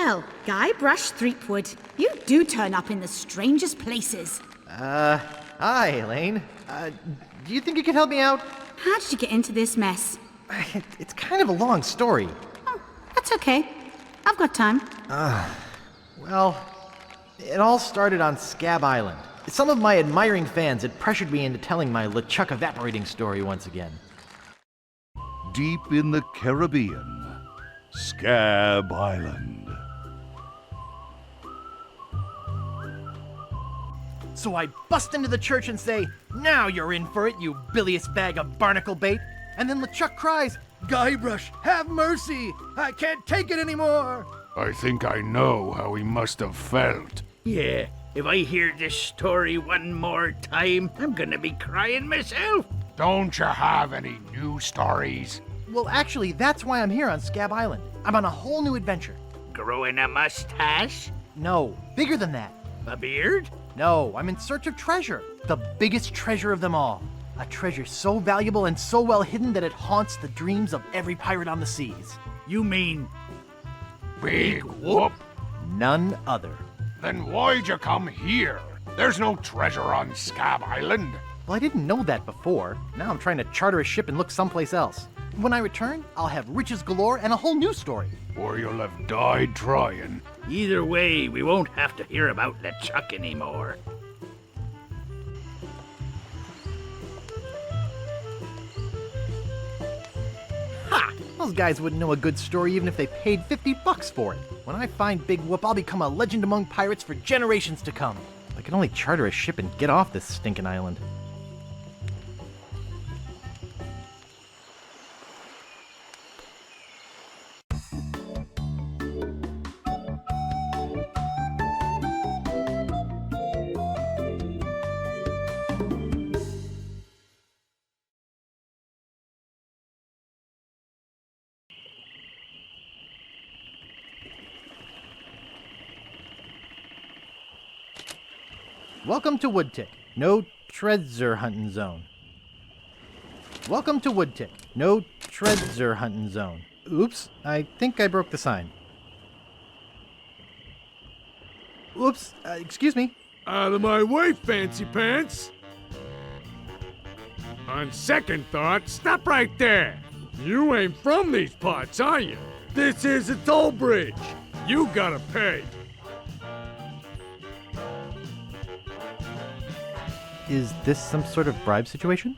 Well, Guybrush Threepwood, you do turn up in the strangest places. Hi, Elaine. Do you think you could help me out? How did you get into this mess? It's kind of a long story. Oh, that's okay. I've got time. Well, it all started on Scab Island. Some of my admiring fans had pressured me into telling my LeChuck evaporating story once again. Deep in the Caribbean, Scab Island. So I bust into the church and say, "Now you're in for it, you bilious bag of barnacle bait." And then LeChuck cries, "Guybrush, have mercy! I can't take it anymore!" I think I know how he must have felt. Yeah, if I hear this story one more time, I'm gonna be crying myself. Don't you have any new stories? Well, actually, that's why I'm here on Scab Island. I'm on a whole new adventure. Growing a mustache? No, bigger than that. A beard? No, I'm in search of treasure. The biggest treasure of them all. A treasure so valuable and so well hidden that it haunts the dreams of every pirate on the seas. You mean Big whoop? None other. Then why'd you come here? There's no treasure on Scab Island. Well, I didn't know that before. Now I'm trying to charter a ship and look someplace else. When I return, I'll have riches galore and a whole new story. Or you'll have died trying. either way, we won't have to hear about LeChuck anymore. Ha! Those guys wouldn't know a good story even if they paid $50 for it. When I find Big Whoop, I'll become a legend among pirates for generations to come. I can only charter a ship and get off this stinking island. Welcome to Woodtick. No treasure hunting zone. Welcome to Woodtick. No treasure hunting zone. Oops, I think I broke the sign. Oops, excuse me. Out of my way, fancy pants! On second thought, stop right there! You ain't from these parts, are you? This is a toll bridge. You gotta pay. Is this some sort of bribe situation?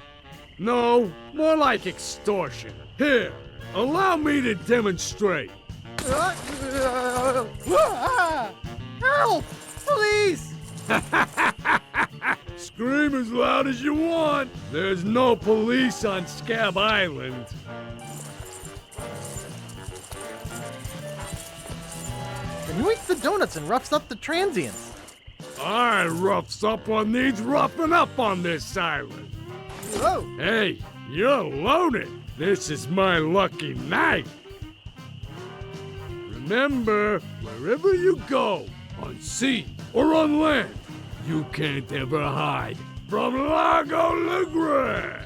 No, more like extortion. Here, allow me to demonstrate. Help! Please! Scream as loud as you want. There's no police on Scab Island. And who eats the donuts and roughs up the transients? I roughs up what needs roughing up on this island. Whoa! Hey, you're loaded. This is my lucky night. Remember, wherever you go, on sea or on land, you can't ever hide from Largo LeGrand.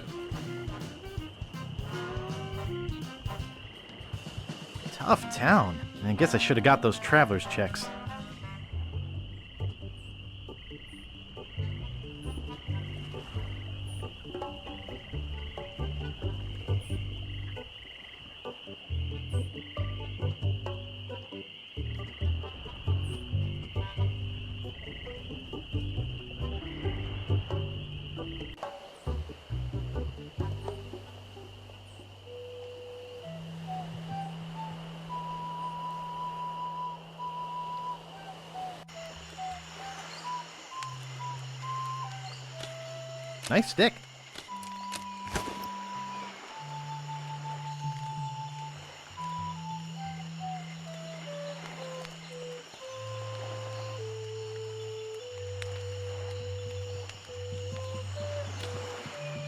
Tough town. I guess I should have got those traveler's checks. Nice stick.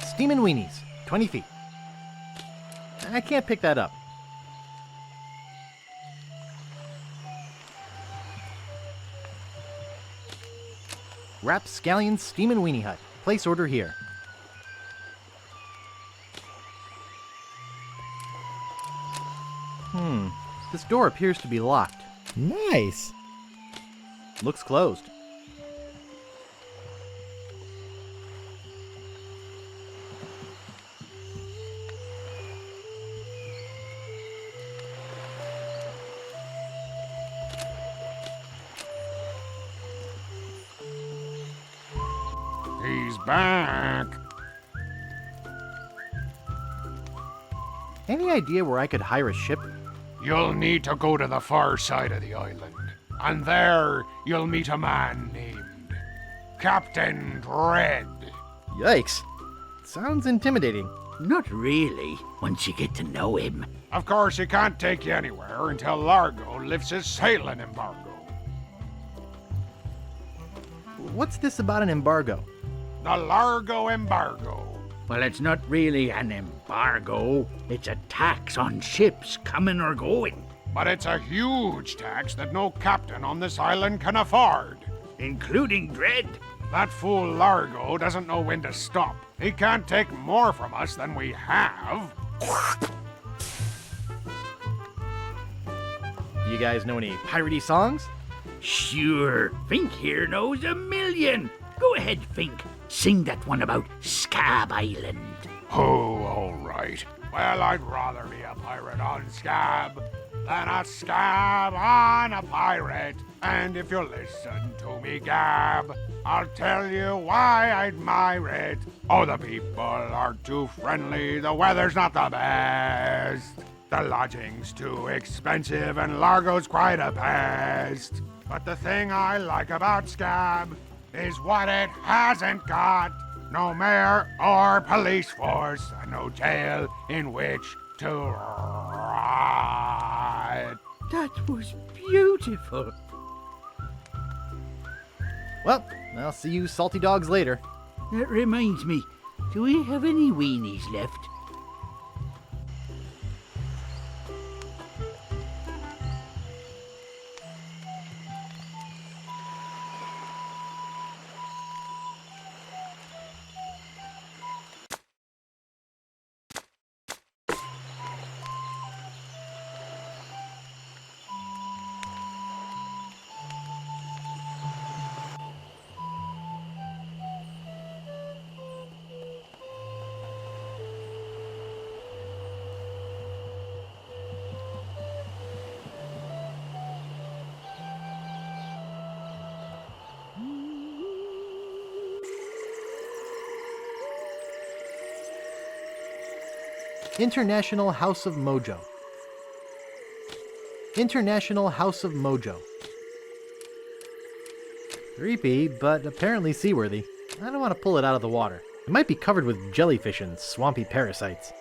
Steamin' weenies, 20 feet. I can't pick that up. Rapscallion Steamin' Weenie Hut. Place order here. This door appears to be locked. Nice. Looks closed. He's back. Any idea where I could hire a ship? You'll need to go to the far side of the island, and there you'll meet a man named Captain Dread. Yikes. Sounds intimidating. Not really, once you get to know him. Of course, he can't take you anywhere until Largo lifts his sailing embargo. What's this about an embargo? The Largo Embargo. Well, it's not really an embargo. It's a tax on ships coming or going, But it's a huge tax that no captain on this island can afford. including Dread. That fool Largo doesn't know when to stop. He can't take more from us than we have. You guys know any piratey songs? Sure, Fink here knows a million. Go ahead, Fink. Sing that one about Scab Island. Oh, all right. Well, I'd rather be a pirate on Scab than a scab on a pirate. And if you'll listen to me gab, I'll tell you why I admire it. Oh, the people are too friendly, the weather's not the best. The lodging's too expensive and Largo's quite a pest. But the thing I like about Scab is what it hasn't got. No mayor or police force, and no jail in which to rot. That was beautiful. Well, I'll see you salty dogs later. That reminds me, do we have any weenies left? International House of Mojo. International House of Mojo. Creepy, but apparently seaworthy. I don't want to pull it out of the water. It might be covered with jellyfish and swampy parasites.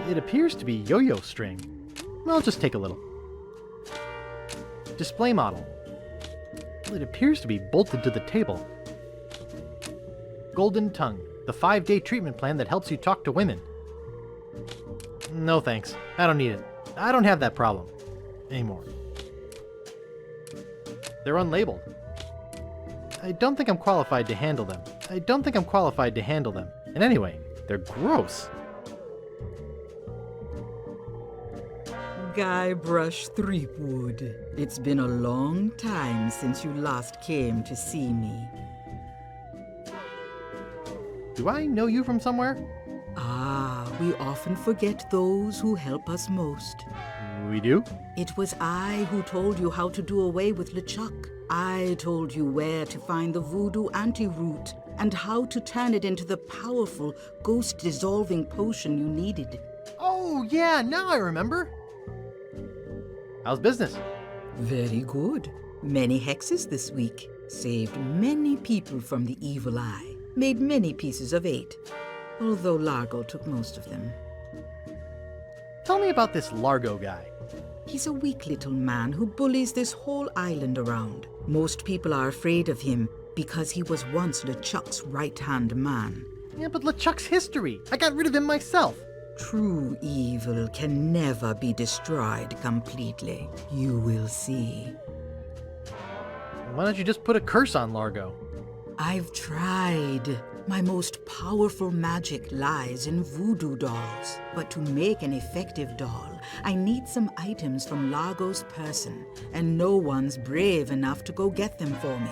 It appears to be yo-yo string. I'll just take a little. Display model. It appears to be bolted to the table. Golden tongue, the 5-day treatment plan that helps you talk to women. No thanks, I don't need it. I don't have that problem. Anymore. They're unlabeled. I don't think I'm qualified to handle them. And anyway, they're gross. Guybrush Threepwood, it's been a long time since you last came to see me. Do I know you from somewhere? Ah, We often forget those who help us most. We do? It was I who told you how to do away with LeChuck. I told you where to find the voodoo antiroot and how to turn it into the powerful, ghost-dissolving potion you needed. Oh, yeah, now I remember. How's business? Very good. Many hexes this week. Saved many people from the evil eye. Made many pieces of 8. Although Largo took most of them. Tell me about this Largo guy. He's a weak little man who bullies this whole island around. Most people are afraid of him because he was once LeChuck's right-hand man. Yeah, but LeChuck's history. I got rid of him myself. True evil can never be destroyed completely. You will see. Why don't you just put a curse on Largo? I've tried. My most powerful magic lies in voodoo dolls. But to make an effective doll, I need some items from Largo's person, and no one's brave enough to go get them for me.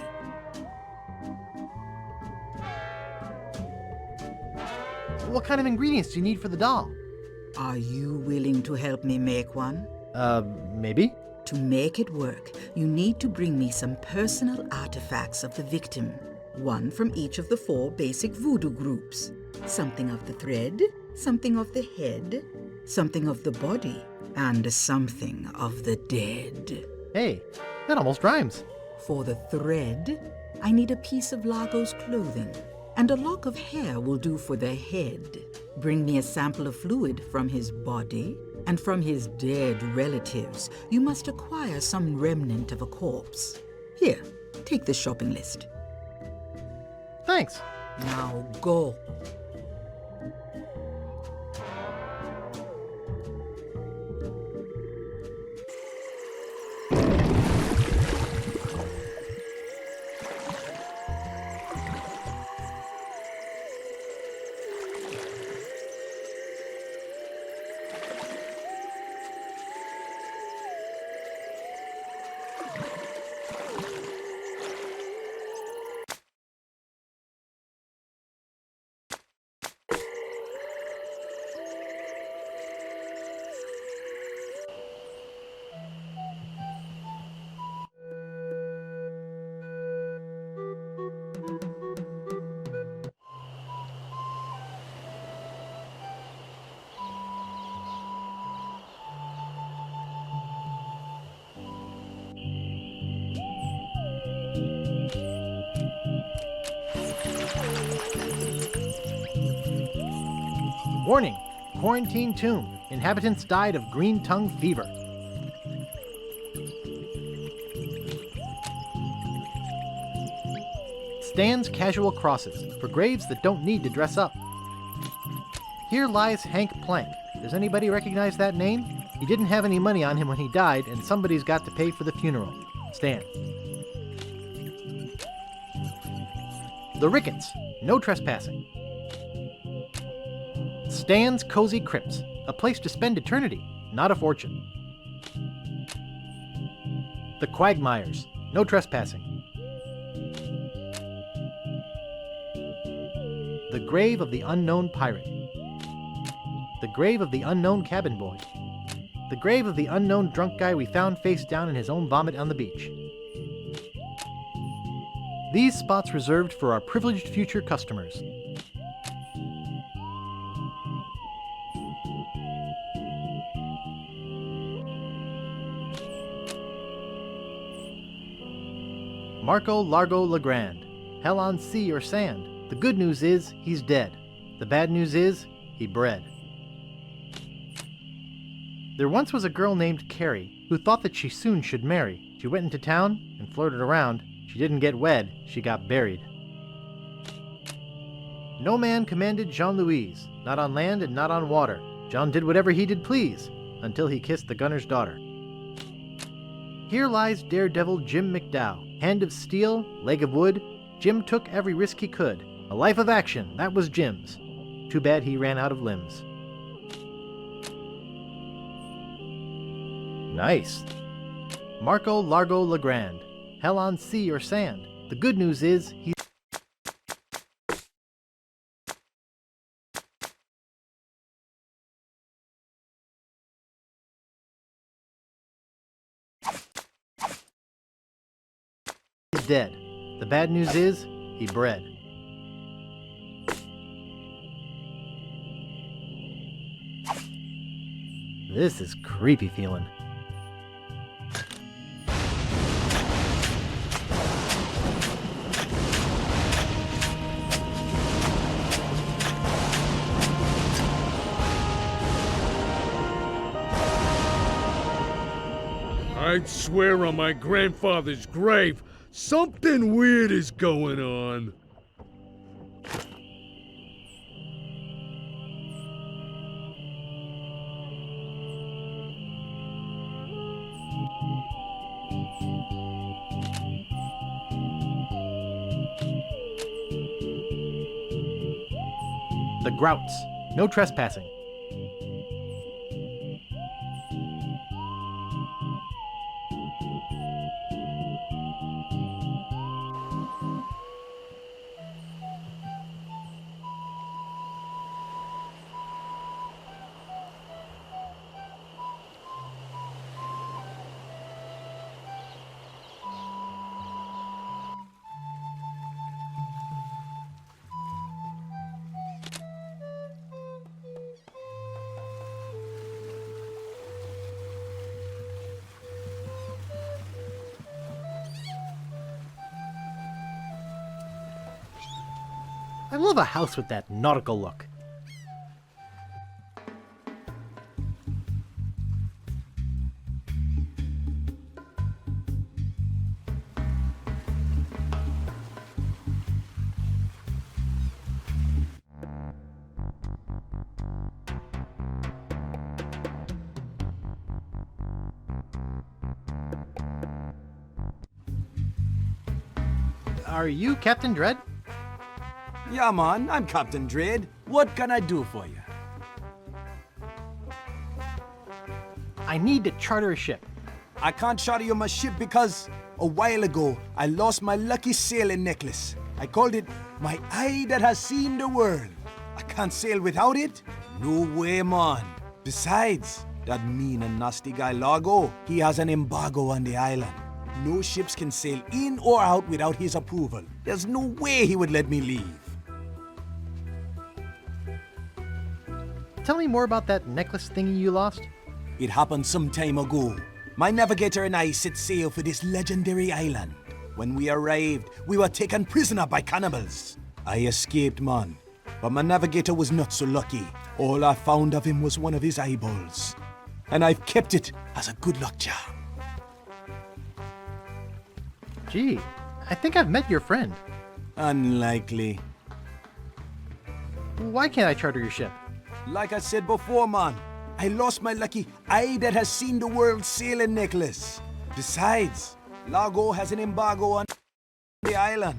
What kind of ingredients do you need for the doll? Are you willing to help me make one? Maybe? To make it work, you need to bring me some personal artifacts of the victim. One from each of the 4 basic voodoo groups. Something of the thread, something of the head, something of the body, and something of the dead. Hey, that almost rhymes. For the thread, I need a piece of Largo's clothing, and a lock of hair will do for the head. Bring me a sample of fluid from his body, and from his dead relatives, you must acquire some remnant of a corpse. Here, take the shopping list. Thanks. Now go. Warning, quarantine tomb. Inhabitants died of green tongue fever. Stands casual crosses for graves that don't need to dress up. Here lies Hank Plank. Does anybody recognize that name? He didn't have any money on him when he died, and somebody's got to pay for the funeral. Stand. The Ricketts. No trespassing. Stan's Cozy Crypts, a place to spend eternity, not a fortune. The Quagmires, no trespassing. The Grave of the Unknown Pirate. The Grave of the Unknown Cabin Boy. The grave of the unknown drunk guy we found face down in his own vomit on the beach. These spots reserved for our privileged future customers. Marco Largo Legrand. Hell on sea or sand. The good news is, he's dead. The bad news is, he bred. There once was a girl named Carrie who thought that she soon should marry. She went into town and flirted around. She didn't get wed, she got buried. No man commanded Jean-Louise, not on land and not on water. John did whatever he did please, until he kissed the gunner's daughter. Here lies daredevil Jim McDowell. Hand of steel, leg of wood. Jim took every risk he could. A life of action, that was Jim's. Too bad he ran out of limbs. Nice. Marco Largo Legrand. Hell on sea or sand. The good news is, he's dead. The bad news is, he bred. This is creepy feeling. I'd swear on my grandfather's grave, something weird is going on. The Grouts. No trespassing. I love a house with that nautical look. Are you Captain Dread? Yeah, man, I'm Captain Dread. What can I do for you? I need to charter a ship. I can't charter you my ship because a while ago I lost my lucky sailing necklace. I called it my eye that has seen the world. I can't sail without it? No way, man. Besides, that mean and nasty guy Largo, he has an embargo on the island. No ships can sail in or out without his approval. There's no way he would let me leave. Tell me more about that necklace thingy you lost. It happened some time ago. My navigator and I set sail for this legendary island. When we arrived, we were taken prisoner by cannibals. I escaped, man. But my navigator was not so lucky. All I found of him was one of his eyeballs. And I've kept it as a good luck charm. Gee, I think I've met your friend. Unlikely. Why can't I charter your ship? Like I said before, man, I lost my lucky eye that has seen the world sailing necklace. Besides, Largo has an embargo on the island.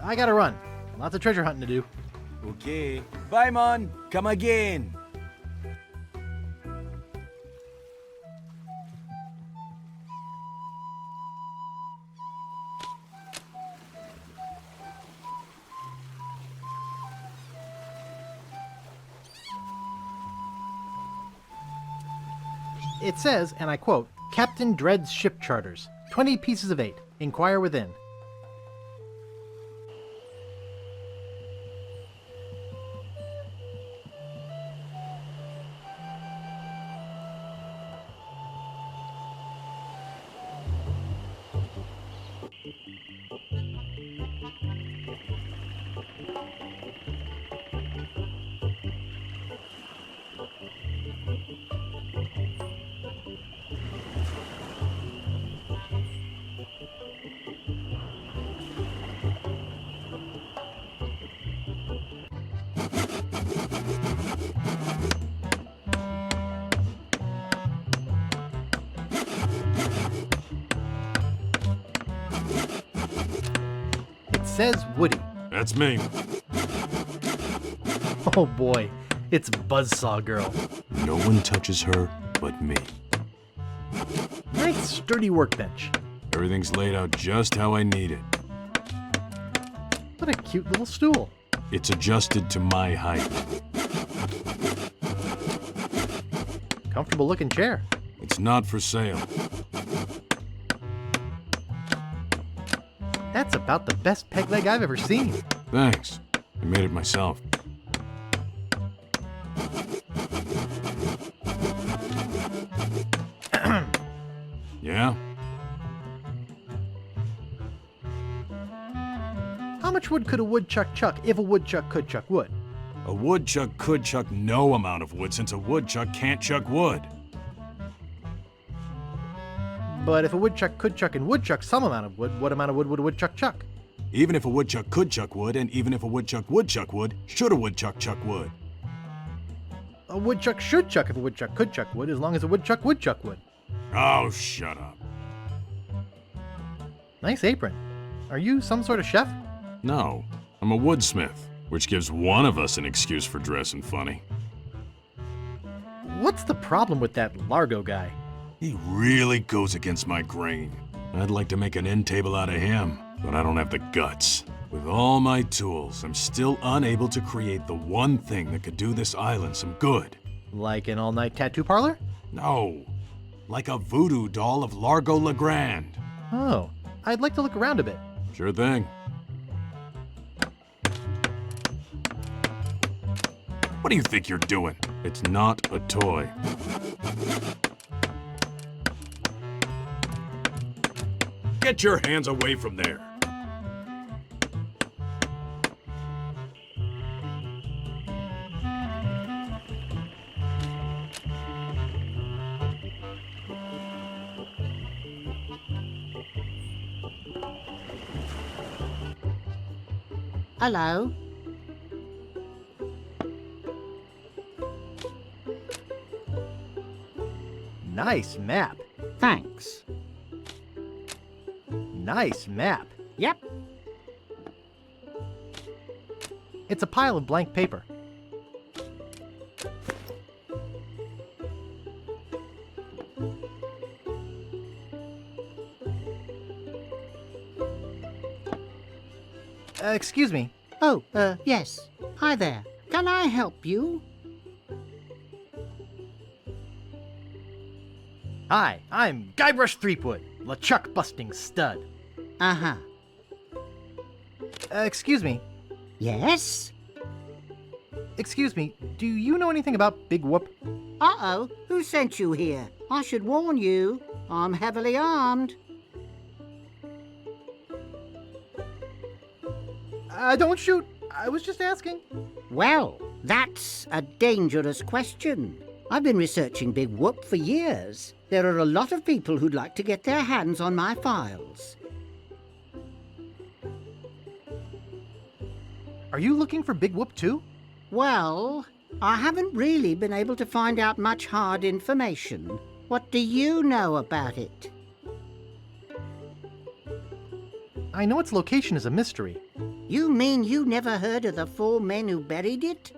I gotta run. Lots of treasure hunting to do. Okay. Bye, man. Come again. It says, and I quote, Captain Dread's ship charters. 20 pieces of 8. Inquire within. Says Woody. That's me. Oh boy, it's Buzzsaw Girl. No one touches her but me. Nice sturdy workbench. Everything's laid out just how I need it. What a cute little stool. It's adjusted to my height. Comfortable looking chair. It's not for sale. That's about the best peg leg I've ever seen. Thanks. I made it myself. Yeah? How much wood could a woodchuck chuck if a woodchuck could chuck wood? A woodchuck could chuck no amount of wood since a woodchuck can't chuck wood. But if a woodchuck could chuck and would chuck some amount of wood, what amount of wood would a woodchuck chuck? Even if a woodchuck could chuck wood, and even if a woodchuck would chuck wood, should a woodchuck chuck wood? A woodchuck should chuck if a woodchuck could chuck wood, as long as a woodchuck would chuck wood. Oh, shut up. Nice apron. Are you some sort of chef? No, I'm a woodsmith, which gives one of us an excuse for dressing funny. What's the problem with that Largo guy? He really goes against my grain. I'd like to make an end table out of him, but I don't have the guts. With all my tools, I'm still unable to create the one thing that could do this island some good. Like an all-night tattoo parlor? No, like a voodoo doll of Largo LeGrand. Oh, I'd like to look around a bit. Sure thing. What do you think you're doing? It's not a toy. Get your hands away from there. Hello. Nice map. Thanks. Nice map. Yep. It's a pile of blank paper. Excuse me. Oh, yes. Hi there. Can I help you? Hi, I'm Guybrush Threepwood, LeChuck busting stud. Uh-huh. Excuse me. Yes? Excuse me, do you know anything about Big Whoop? Uh-oh. Who sent you here? I should warn you. I'm heavily armed. Don't shoot. I was just asking. Well, that's a dangerous question. I've been researching Big Whoop for years. There are a lot of people who'd like to get their hands on my files. Are you looking for Big Whoop too? Well, I haven't really been able to find out much hard information. What do you know about it? I know its location is a mystery. You mean you never heard of the 4 men who buried it?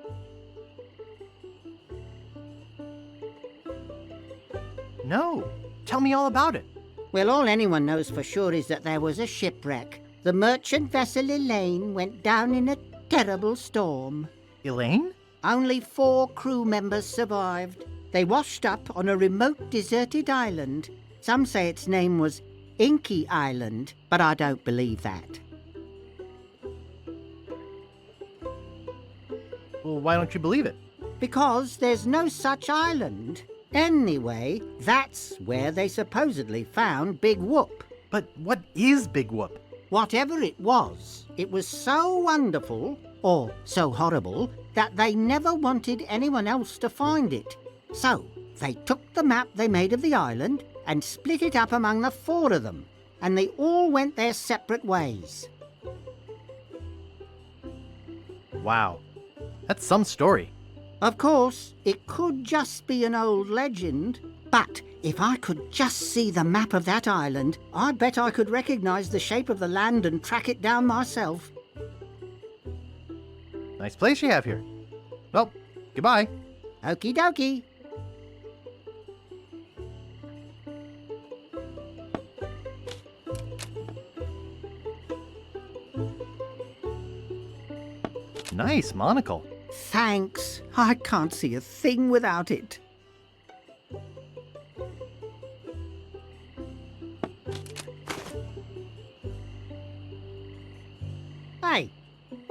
No. Tell me all about it. Well, all anyone knows for sure is that there was a shipwreck. The merchant vessel Elaine went down in a terrible storm. Elaine? Only 4 crew members survived. They washed up on a remote deserted island. Some say its name was Inky Island, but I don't believe that. Well, why don't you believe it? Because there's no such island. Anyway, that's where they supposedly found Big Whoop. But what is Big Whoop? Whatever it was so wonderful, or so horrible, that they never wanted anyone else to find it. So, they took the map they made of the island and split it up among the 4 of them, and they all went their separate ways. Wow. That's some story. Of course, it could just be an old legend, but if I could just see the map of that island, I bet I could recognize the shape of the land and track it down myself. Nice place you have here. Well, goodbye. Okie dokie. Nice monocle. Thanks. I can't see a thing without it.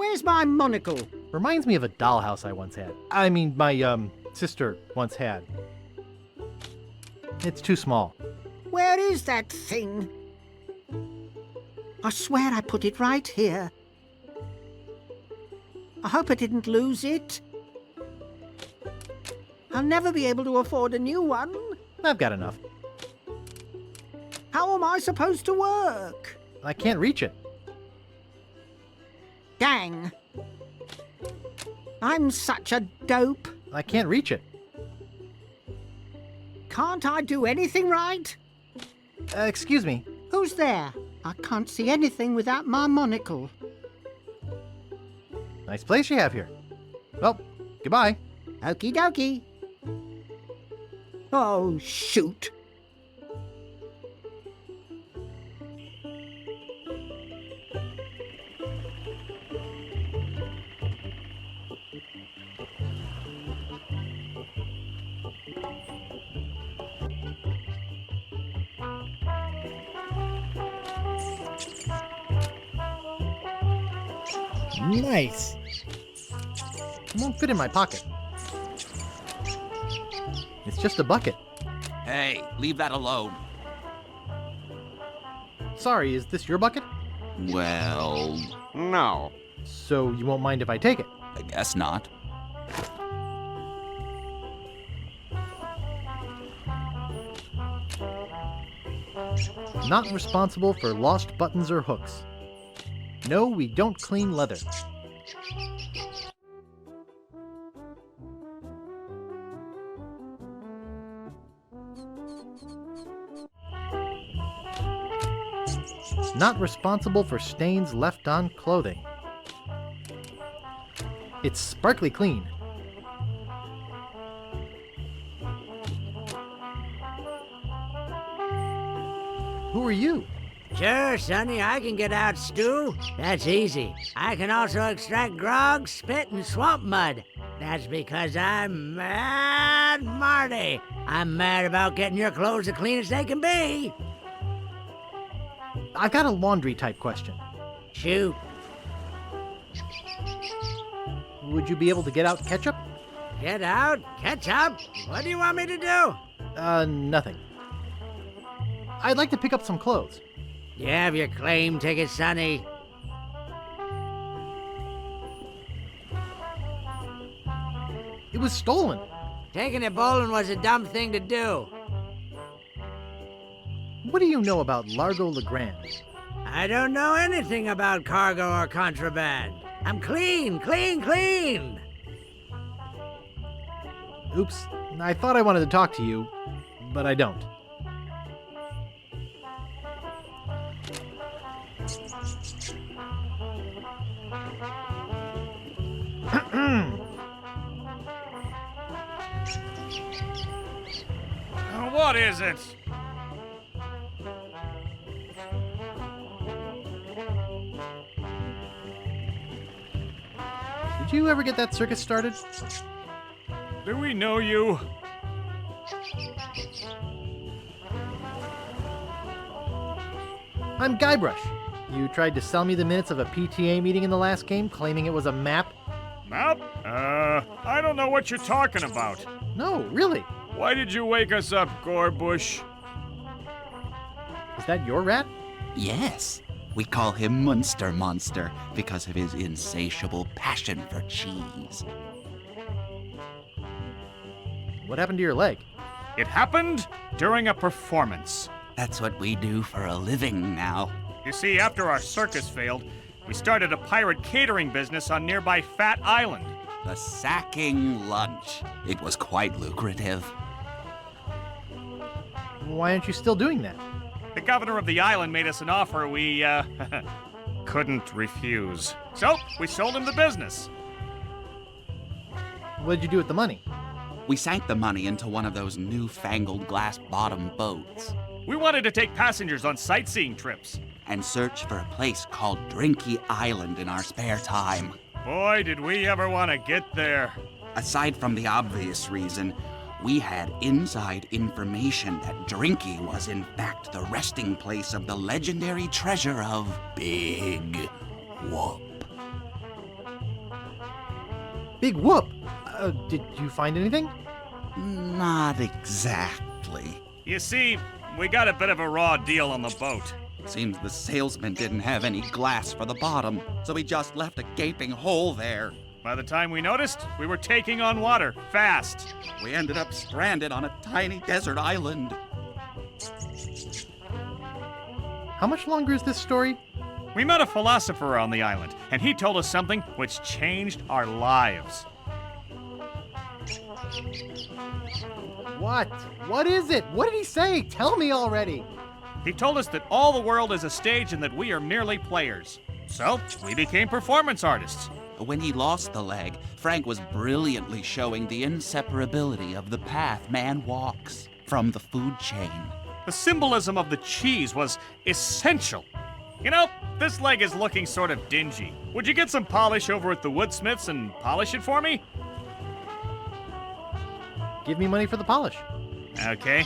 Where's my monocle? Reminds me of a dollhouse I once had. I mean, my, sister once had. It's too small. Where is that thing? I swear I put it right here. I hope I didn't lose it. I'll never be able to afford a new one. I've got enough. How am I supposed to work? I can't reach it. Dang. I'm such a dope. I can't reach it. Can't I do anything right? Excuse me. Who's there? I can't see anything without my monocle. Nice place you have here. Well, goodbye. Okie dokie. Oh, shoot. Nice. It won't fit in my pocket. It's just a bucket. Hey, leave that alone. Sorry, is this your bucket? Well, no. So you won't mind if I take it? I guess not. Not responsible for lost buttons or hooks. No, we don't clean leather. Not responsible for stains left on clothing. It's sparkly clean. Who are you? Sure, Sonny, I can get out stew. That's easy. I can also extract grog, spit, and swamp mud. That's because I'm Mad Marty. I'm mad about getting your clothes the cleanest they can be. I've got a laundry type question. Shoot. Would you be able to get out ketchup? Get out? Ketchup? What do you want me to do? Nothing. I'd like to pick up some clothes. You have your claim ticket, Sonny. It was stolen. Taking it bowling was a dumb thing to do. What do you know about Largo LeGrand? I don't know anything about cargo or contraband. I'm clean, clean, clean. Oops, I thought I wanted to talk to you, but I don't. What is it? Did you ever get that circus started? Do we know you? I'm Guybrush. You tried to sell me the minutes of a PTA meeting in the last game, claiming it was a map? Map? I don't know what you're talking about. No, really. Why did you wake us up, Gorbush? Is that your rat? Yes. We call him Munster Monster because of his insatiable passion for cheese. What happened to your leg? It happened during a performance. That's what we do for a living now. You see, after our circus failed, we started a pirate catering business on nearby Fat Island. The Sacking Lunch. It was quite lucrative. Why aren't you still doing that? The governor of the island made us an offer we, couldn't refuse. So, we sold him the business. What did you do with the money? We sank the money into one of those newfangled glass-bottom boats. We wanted to take passengers on sightseeing trips. And search for a place called Drinky Island in our spare time. Boy, did we ever want to get there. Aside from the obvious reason, we had inside information that Drinky was in fact the resting place of the legendary treasure of Big Whoop. Big whoop! Did you find anything? Not exactly. You see, we got a bit of a raw deal on the boat. Seems the salesman didn't have any glass for the bottom, so he just left a gaping hole there. By the time we noticed, we were taking on water, fast. We ended up stranded on a tiny desert island. How much longer is this story? We met a philosopher on the island, and he told us something which changed our lives. What? What is it? What did he say? Tell me already. He told us that all the world is a stage and that we are merely players. So, we became performance artists. When he lost the leg, Frank was brilliantly showing the inseparability of the path man walks from the food chain. The symbolism of the cheese was essential. You know, this leg is looking sort of dingy. Would you get some polish over at the Woodsmiths and polish it for me? Give me money for the polish. Okay.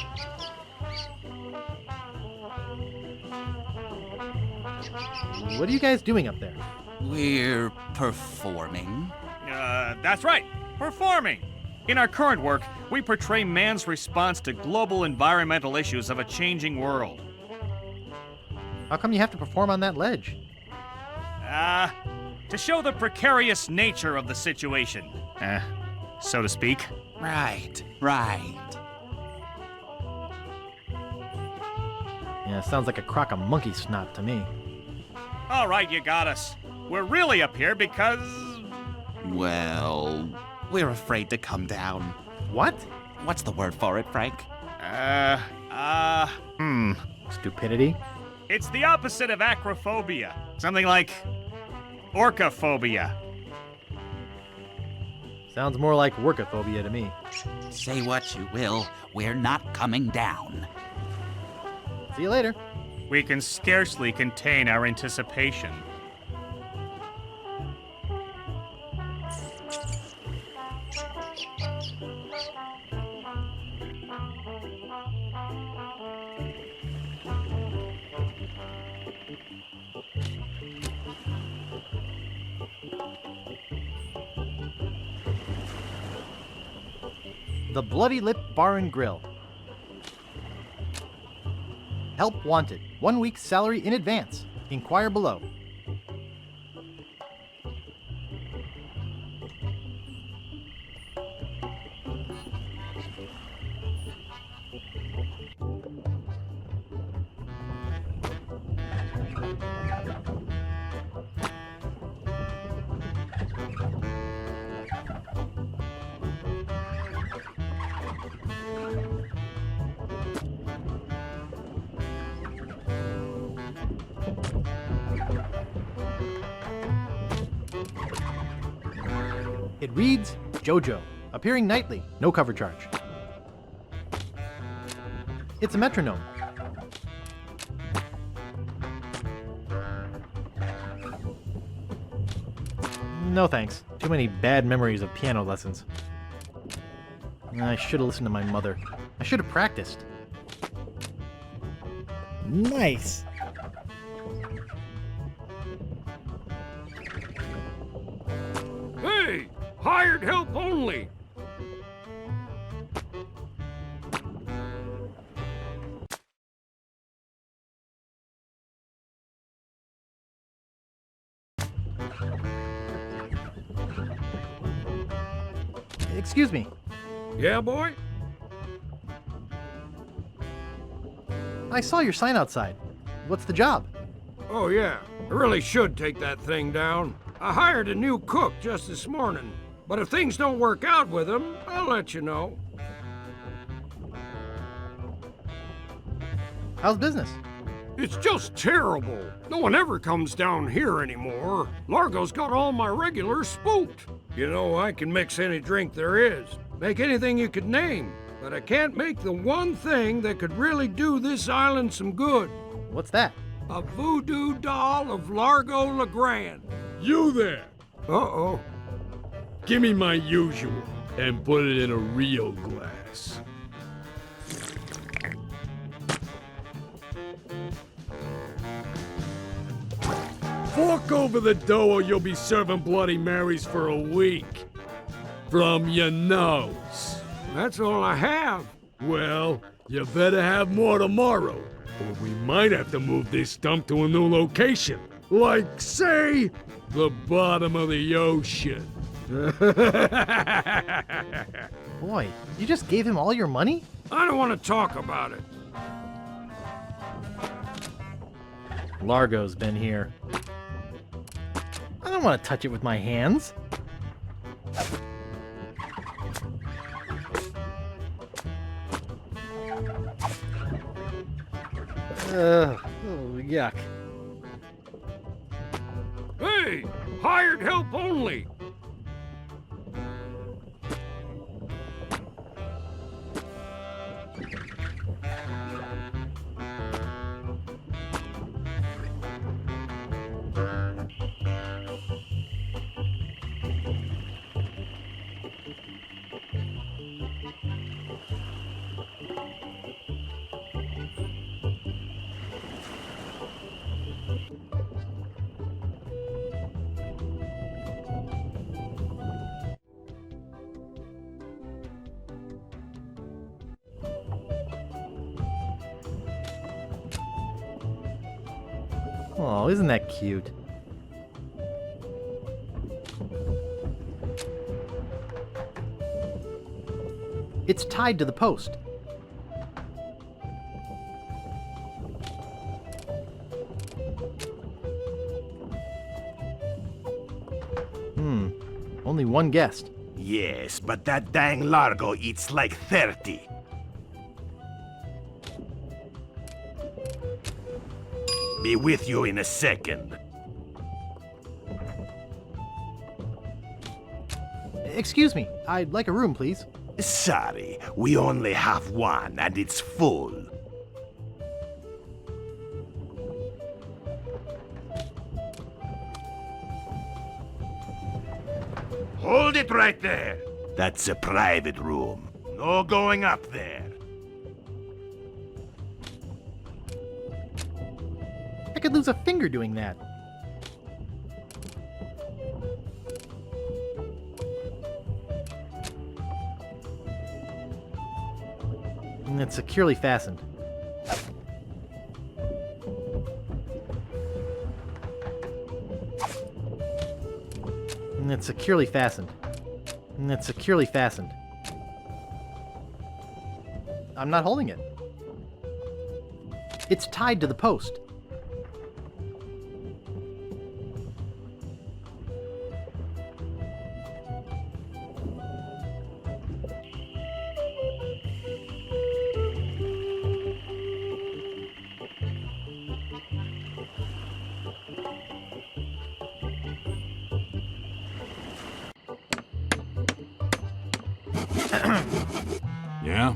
What are you guys doing up there? We're performing. That's right, performing. In our current work, we portray man's response to global environmental issues of a changing world. How come you have to perform on that ledge? To show the precarious nature of the situation, so to speak. Right. Yeah, sounds like a crock of monkey snot to me. All right, you got us. We're really up here because... Well, we're afraid to come down. What? What's the word for it, Frank? Stupidity? It's the opposite of acrophobia. Something like orcophobia. Sounds more like workophobia to me. Say what you will, we're not coming down. See you later. We can scarcely contain our anticipation. The Bloody Lip Bar and Grill. Help wanted. 1 week's salary in advance. Inquire below. It reads, JoJo, appearing nightly, no cover charge. It's a metronome. No thanks. Too many bad memories of piano lessons. I should have listened to my mother. I should have practiced. Nice. Hey! Hired help only! Excuse me. Yeah, boy? I saw your sign outside. What's the job? Oh, yeah. I really should take that thing down. I hired a new cook just this morning. But if things don't work out with him, I'll let you know. How's business? It's just terrible. No one ever comes down here anymore. Largo's got all my regulars spooked. You know, I can mix any drink there is. Make anything you could name. But I can't make the one thing that could really do this island some good. What's that? A voodoo doll of Largo LeGrand. You there! Uh-oh. Give me my usual and put it in a real glass. Fork over the dough or you'll be serving Bloody Marys for a week. From your nose. That's all I have. Well, you better have more tomorrow, or we might have to move this stump to a new location. Like, say, the bottom of the ocean. Boy, you just gave him all your money? I don't want to talk about it. Largo's been here. I don't want to touch it with my hands. Oh, yuck. Hey, hired help only. Oh, isn't that cute? It's tied to the post. Only one guest. Yes, but that dang Largo eats like 30. Be with you in a second. Excuse me, I'd like a room, please. Sorry, we only have one and it's full. Hold it right there. That's a private room. No going up there. I could lose a finger doing that. And it's securely fastened. And it's securely fastened. And it's securely fastened. I'm not holding it. It's tied to the post. Yeah?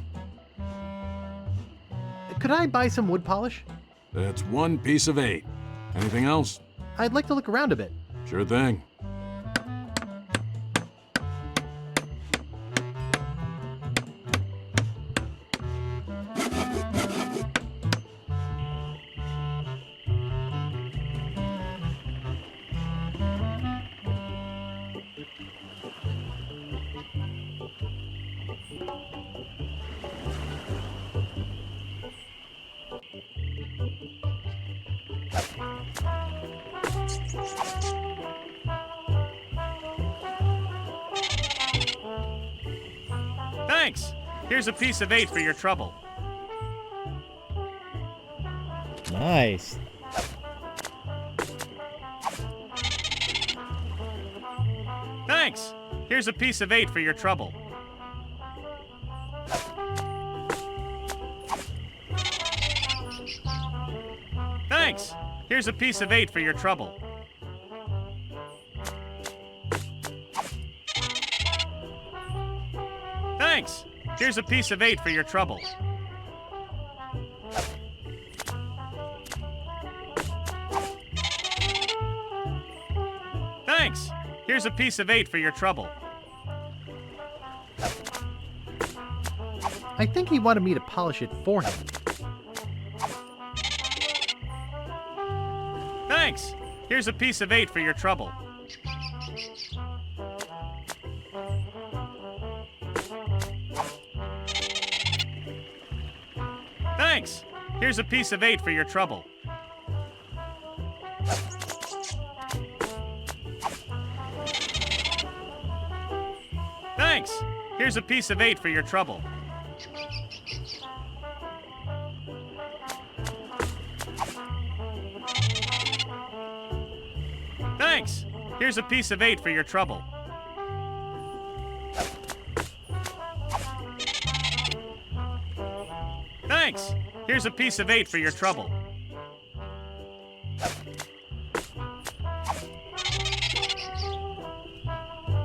Could I buy some wood polish? That's 1 piece of 8. Anything else? I'd like to look around a bit. Sure thing. Thanks. Here's a piece of 8 for your trouble. Nice. Thanks. Here's a piece of 8 for your trouble. Thanks. Here's a piece of 8 for your trouble. Thanks. Here's a piece of 8 for your trouble. Thanks. Here's a piece of 8 for your trouble. I think he wanted me to polish it for him. Thanks. Here's a piece of 8 for your trouble. Thanks. Here's a piece of 8 for your trouble. Thanks. Here's a piece of 8 for your trouble. Thanks. Here's a piece of 8 for your trouble. Thanks. Here's a piece of 8 for your trouble.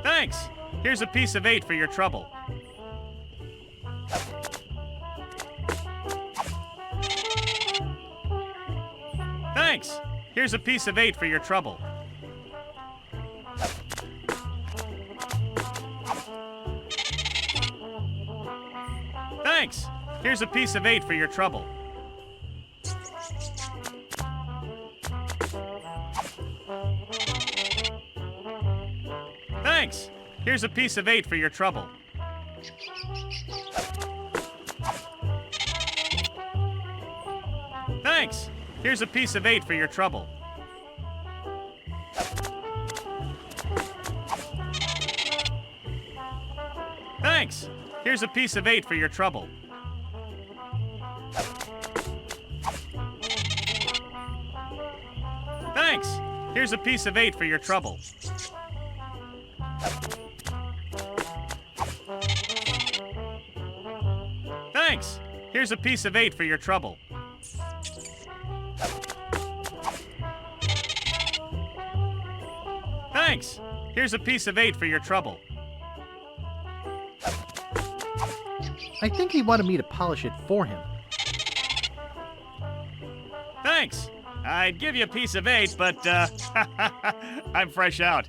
Thanks. Here's a piece of 8 for your trouble. Thanks. Here's a piece of 8 for your trouble. Thanks. Here's a piece of 8 for your trouble. Thanks. Here's a piece of 8 for your trouble. Thanks. Here's a piece of 8 for your trouble. Thanks. Here's a piece of 8 for your trouble. Thanks. Here's a piece of 8 for your trouble. Thanks. Here's a piece of 8 for your trouble. Thanks. Here's a piece of 8 for your trouble. I think he wanted me to polish it for him. Thanks. I'd give you a piece of 8, but, I'm fresh out.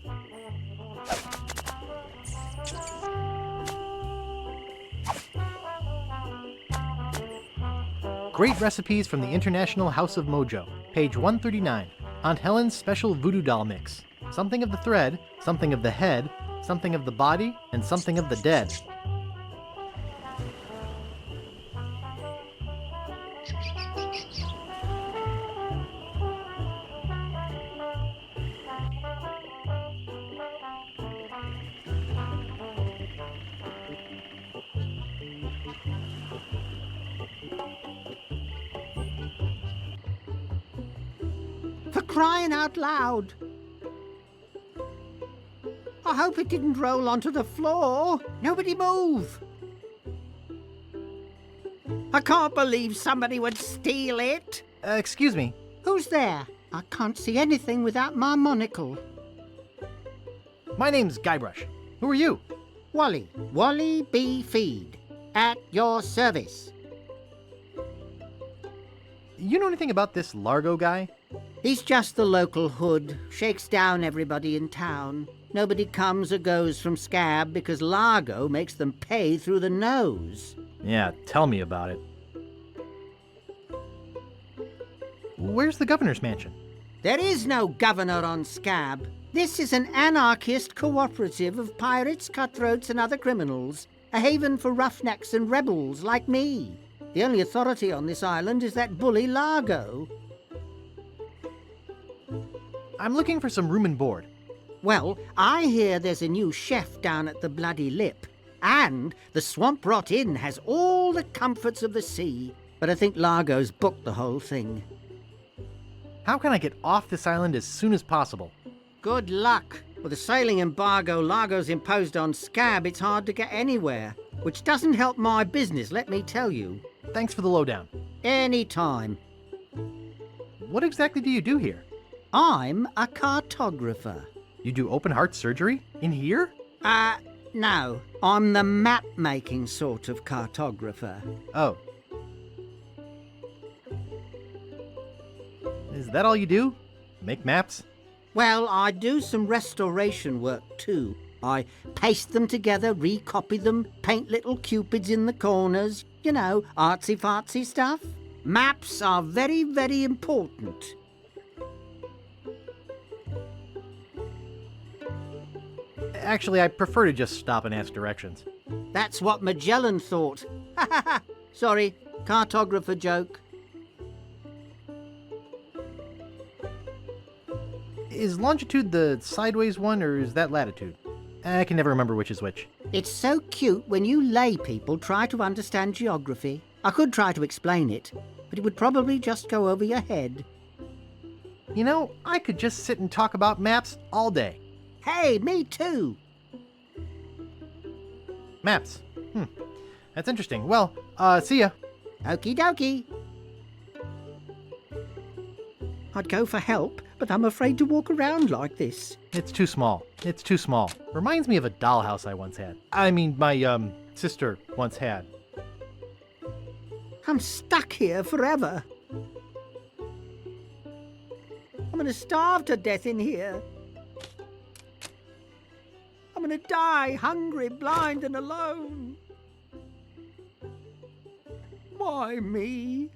Great recipes from the International House of Mojo, page 139. Aunt Helen's special voodoo doll mix. Something of the thread, something of the head, something of the body, and something of the dead. For crying out loud! I hope it didn't roll onto the floor. Nobody move! I can't believe somebody would steal it. Excuse me. Who's there? I can't see anything without my monocle. My name's Guybrush. Who are you? Wally. Wally B. Feed. At your service. You know anything about this Largo guy? He's just the local hood. Shakes down everybody in town. Nobody comes or goes from Scab because Largo makes them pay through the nose. Yeah, tell me about it. Where's the governor's mansion? There is no governor on Scab. This is an anarchist cooperative of pirates, cutthroats, and other criminals. A haven for roughnecks and rebels like me. The only authority on this island is that bully Largo. I'm looking for some room and board. Well, I hear there's a new chef down at the Bloody Lip. And the Swamp Rot Inn has all the comforts of the sea. But I think Largo's booked the whole thing. How can I get off this island as soon as possible? Good luck. With the sailing embargo Largo's imposed on Scab, it's hard to get anywhere. Which doesn't help my business, let me tell you. Thanks for the lowdown. Any time. What exactly do you do here? I'm a cartographer. You do open heart surgery? In here? No. I'm the map-making sort of cartographer. Oh. Is that all you do? Make maps? Well, I do some restoration work too. I paste them together, recopy them, paint little cupids in the corners. You know, artsy-fartsy stuff. Maps are very, very important. Actually, I prefer to just stop and ask directions. That's what Magellan thought. Sorry, cartographer joke. Is longitude the sideways one, or is that latitude? I can never remember which is which. It's so cute when you lay people try to understand geography. I could try to explain it, but it would probably just go over your head. You know, I could just sit and talk about maps all day. Hey, me too! Maps. That's interesting. Well, see ya. Okie dokie. I'd go for help, but I'm afraid to walk around like this. It's too small. It's too small. Reminds me of a dollhouse I once had. I mean, my, sister once had. I'm stuck here forever. I'm gonna starve to death in here. I'm gonna die hungry, blind, and alone. Why me?